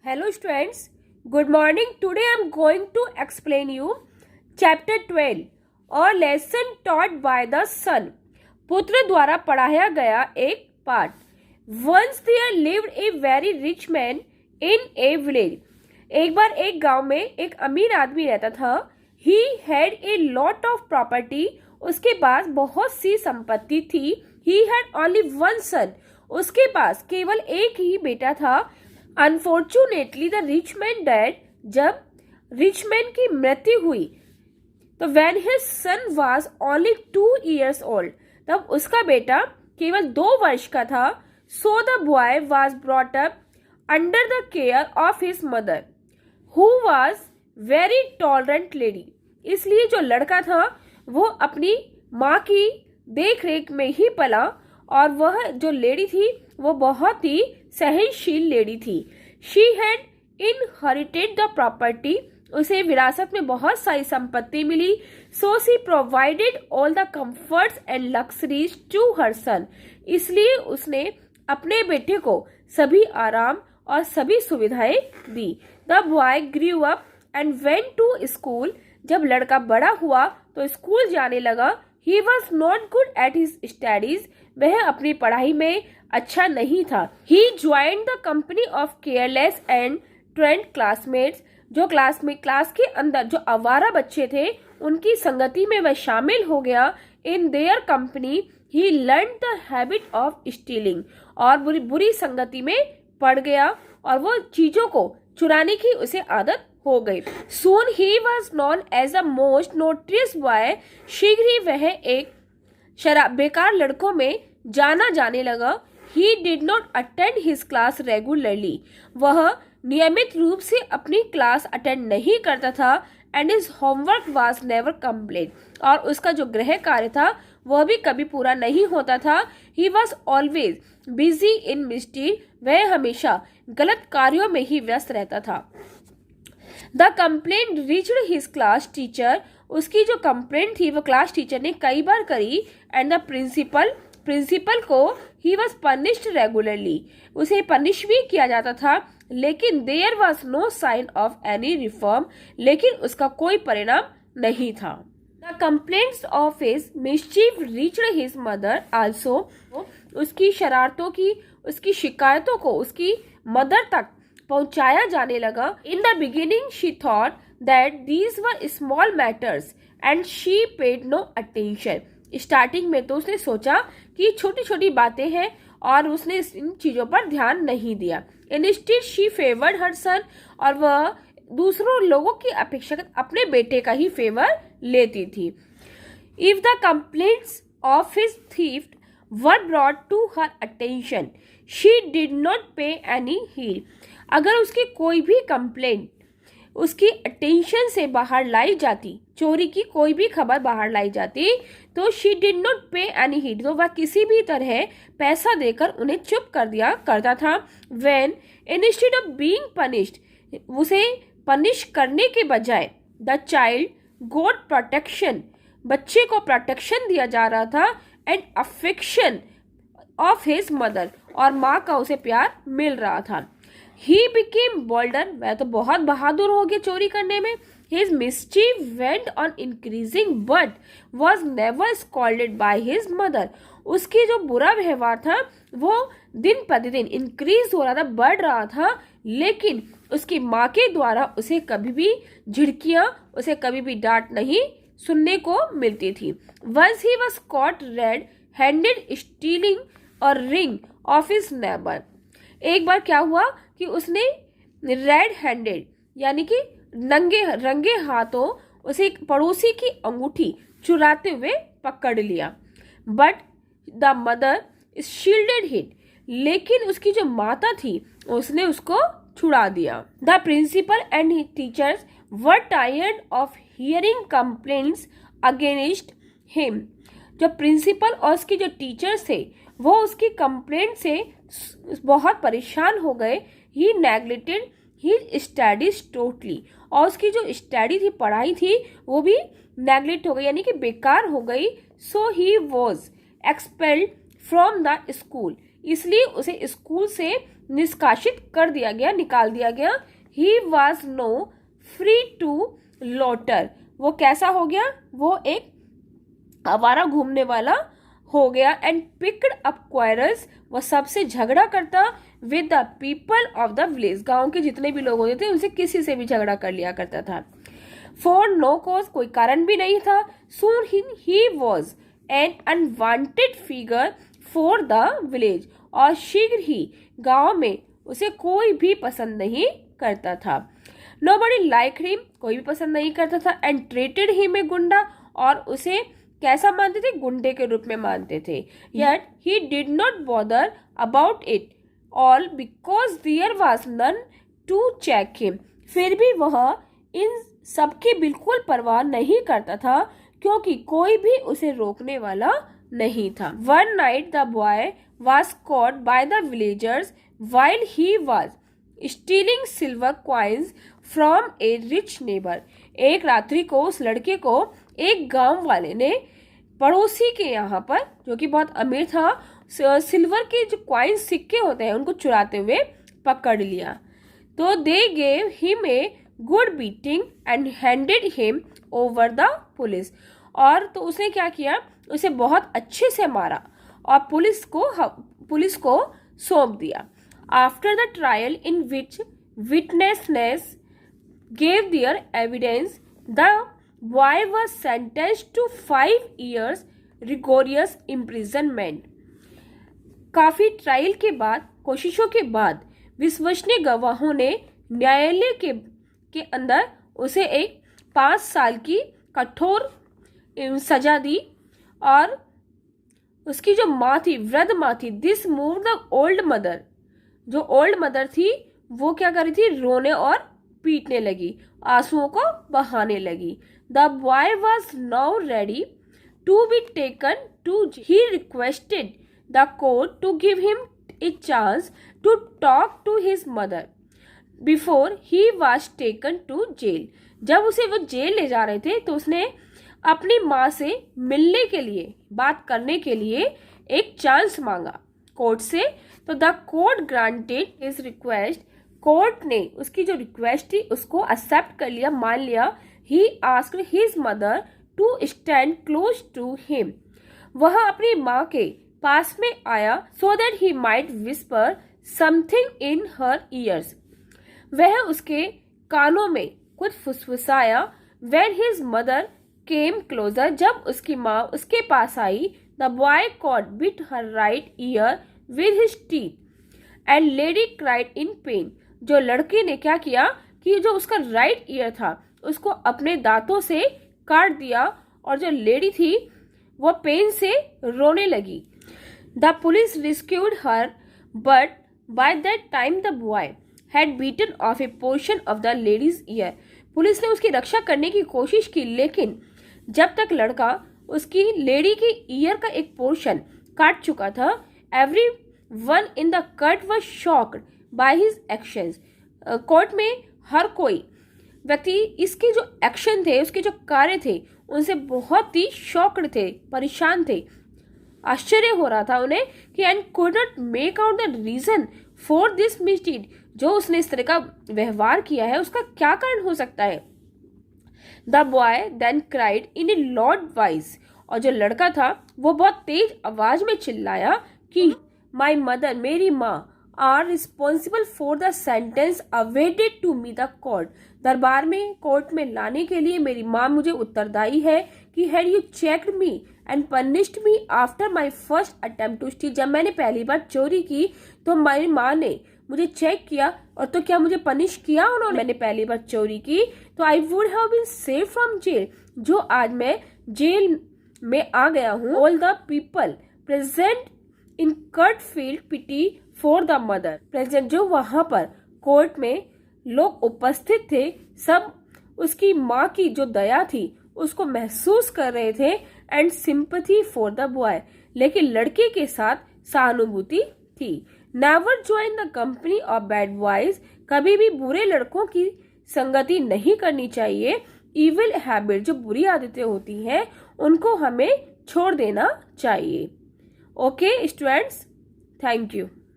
Hello students, good morning. Today I am going to explain you chapter 12 और lesson taught by the sun. पुत्र द्वारा पढ़ाया गया एक पाठ. Once there lived a very rich man in a village. एक बार एक गांव में एक अमीर आदमी रहता था. He had a lot of property. उसके पास बहुत सी संपत्ति थी. He had only one son. उसके पास केवल एक ही बेटा था. Unfortunately the rich man dad. जब रिच मैन की मृत्यु हुई तो when his son was only 2 years old, तब उसका बेटा केवल 2 वर्ष का था. So the boy was brought up under the care of his mother who was very tolerant lady. इसलिए जो लड़का था वो अपनी माँ की देख रेख में ही पला और वह जो लेडी थी वो बहुत ही सहनशील लेडी थी. She had inherited the property. उसे विरासत में बहुत सारी संपत्ति मिली. So she provided all the comforts and luxuries to her son. इसलिए उसने अपने बेटे को सभी आराम और सभी सुविधाएं दी. The boy grew up and went to school. जब लड़का बड़ा हुआ तो स्कूल जाने लगा. He was not good at his studies. वह अपनी पढ़ाई में अच्छा नहीं था. He joined the company of careless and truant classmates. जो क्लास के अंदर जो आवारा बच्चे थे उनकी संगति में वह शामिल हो गया. In their company he learned the habit of stealing. और बुरी संगति में पड़ गया और वो चीजों को चुराने की उसे आदत हो गई. Soon he was known as the most notorious boy. शीघ्र ही वह एक शराब बेकार लड़कों में जाना जाने लगा. He did not attend his class regularly. वह नियमित रूप से अपनी क्लास अटेंड नहीं करता था. And his homework was never complete. और उसका जो गृह कार्य था वह भी कभी पूरा नहीं होता था. He was always busy in mischief. वह हमेशा गलत कार्यों में ही व्यस्त रहता था. The complaint reached his class teacher. उसकी जो कंप्लेंट थी वो क्लास टीचर ने कई बार करी. एंड द प्रिंसिपल को ही वॉज पनिश्ड रेगुलरली. उसे पनिश भी किया जाता था. लेकिन there was no sign of any reform. लेकिन उसका कोई परिणाम नहीं था. The complaints of his mischief reached his mother also. उसकी शरारतों की उसकी शिकायतों को उसकी मदर तक पहुंचाया जाने लगा. In the beginning she thought that these were small matters and she paid no attention. Starting में तो उसने सोचा कि छोटी छोटी बातें हैं और उसने इन चीजों पर ध्यान नहीं दिया. इंस्टेड शी फेवर्ड हर सन. और वह दूसरों लोगों की अपेक्षा अपने बेटे का ही फेवर लेती थी. If the complaints of his theft were brought to her attention she did not pay any heed. अगर उसकी कोई भी कंप्लेंट उसकी अटेंशन से बाहर लाई जाती, चोरी की कोई भी खबर बाहर लाई जाती, तो she did not pay any heed. तो वह किसी भी तरह पैसा देकर उन्हें चुप कर दिया करता था. When instead of being punished, उसे पनिश करने के बजाय द चाइल्ड गॉट प्रोटेक्शन, बच्चे को प्रोटेक्शन दिया जा रहा था. And affection of his mother, और माँ का उसे प्यार मिल रहा था. He became bolder. वह तो बहुत बहादुर हो गया चोरी करने में. His mischief went on increasing but was never scolded by his mother. उसकी जो बुरा व्यवहार था वो दिन प्रतिदिन इंक्रीज हो रहा था, बढ़ रहा था. लेकिन उसकी माँ के द्वारा उसे कभी भी झिड़कियाँ, उसे कभी भी डांट नहीं सुनने को मिलती थी. Once he was caught red-handed stealing a ring of his neighbor. एक बार क्या हुआ कि उसने रेड हैंडेड यानी कि रंगे हाथों उसे एक पड़ोसी की अंगूठी चुराते हुए पकड़ लिया. But the mother shielded him. लेकिन उसकी जो माता थी उसने उसको छुड़ा दिया. The principal and his teachers were tired of hearing complaints against him. जो प्रिंसिपल और उसके जो टीचर्स थे वो उसकी कंप्लेंट से बहुत परेशान हो गए. ही नेग्लेक्टेड हिज स्टडीज टोटली. और उसकी जो स्टडी थी, पढ़ाई थी, वो भी नेग्लेक्ट हो गई यानी कि बेकार हो गई. So he was expelled from the school. इसलिए उसे स्कूल से निष्कासित कर दिया गया, निकाल दिया गया। He was no free to loiter, वो कैसा हो गया, वो एक आवारा घूमने वाला हो गया। एंड पिक्ड अप क्वारल्स, वो सबसे झगड़ा करता with the people of the village, गांव के जितने भी लोग होते थे उनसे किसी से भी झगड़ा कर लिया करता था। फॉर नो कॉज, कोई कारण भी नहीं था। Soon he was an unwanted figure for the village, और शीघ्र ही गांव में उसे कोई भी पसंद नहीं करता था। नोबडी लाइक हिम, कोई भी पसंद नहीं करता था। एंड ट्रीटेड हिम ए गुंडा, और उसे कैसा मानते थे, गुंडे के रूप में मानते थे। Yet he did not bother about it all because there was none to check him, फिर भी वह इन सबकी बिल्कुल परवाह नहीं करता था क्योंकि कोई भी उसे रोकने वाला नहीं था। One night the boy was caught by the villagers while he was stealing silver coins from a rich neighbor. एक रात्रि को उस लड़के को एक गांव वाले ने पड़ोसी के यहाँ पर, जो कि बहुत अमीर था, सिल्वर के जो कॉइन सिक्के होते हैं उनको चुराते हुए पकड़ लिया। तो they gave him a good beating and handed him over the police, और तो उसने क्या किया, उसे बहुत अच्छे से मारा और पुलिस को सौंप दिया। After the trial in which witnesses gave their evidence, the boy was sentenced to 5 years rigorous imprisonment. काफी ट्रायल के बाद, कोशिशों के बाद विश्वसनीय गवाहों ने न्यायालय के अंदर उसे एक 5 साल की कठोर सजा दी। और उसकी जो माँ थी, वृद्ध माँ थी, this move the old mother, जो ओल्ड मदर थी वो क्या कर रही थी, रोने और पीटने लगी, आंसुओं को बहाने लगी। The boy was now ready to be taken to, he requested the court to give him a chance to talk to his mother before he was taken to jail. जब उसे वो जेल ले जा रहे थे तो उसने अपनी माँ से मिलने के लिए, बात करने के लिए एक चांस मांगा कोर्ट से। तो the court granted his request, court ने उसकी जो रिक्वेस्ट थी उसको एक्सेप्ट कर लिया, मान लिया। He asked his mother to stand close to him, वह अपनी माँ के पास में आया so that he might whisper something in her ears, वह उसके कानों में कुछ फुसफुसाया। When his mother came closer, जब उसकी माँ उसके पास आई, the boy caught bit her right ear with his teeth and lady cried in pain. जो लड़के ने क्या किया कि जो उसका राइट ईयर था उसको अपने दांतों से काट दिया, और जो लेडी थी वो पेन से रोने लगी। The police rescued her but by that time the boy had bitten off a portion of the lady's ear. Police ने उसकी रक्षा करने की कोशिश की, लेकिन जब तक लड़का उसकी लेडी की ईयर का एक पोर्शन काट चुका था, every one in the cut was shocked by his actions. Court में हर कोई व्यक्ति इसके जो एक्शन थे, उसके जो कार्य थे, उनसे बहुत ही शॉक्ड थे, परेशान थे, आश्चर्य हो रहा था उन्हें कि and could not make out the reason for this misdeed, जो उसने इस तरह का व्यवहार किया है उसका क्या कारण हो सकता है। The boy then cried in a loud voice, और जो लड़का था वो बहुत तेज आवाज में चिल्लाया कि माई मदर, मेरी माँ, are responsible for the sentence awaited to me the court. दरबार में, कोर्ट में लाने के लिए मेरी माँ मुझे उत्तरदायी है कि had you checked me and punished me after my first attempt to steal, जब मैंने पहली बार चोरी की तो मेरी माँ ने मुझे चेक किया और तो क्या मुझे पनिश किया उन्होंने, मैंने पहली बार चोरी की तो I would have been save from jail, जो आज मैं जेल में आ गया हूँ। All the people present in court felt pity for the mother, present जो वहां पर कोर्ट में लोग उपस्थित थे, सब उसकी माँ की जो दया थी उसको महसूस कर रहे थे, and sympathy for the boy, लेकिन लड़के के साथ सहानुभूति थी। Never join the company of bad boys, कभी भी बुरे लड़कों की संगति नहीं करनी चाहिए। इविल हैबिट, जो बुरी आदतें होती हैं उनको हमें छोड़ देना चाहिए। Okay students, thank you.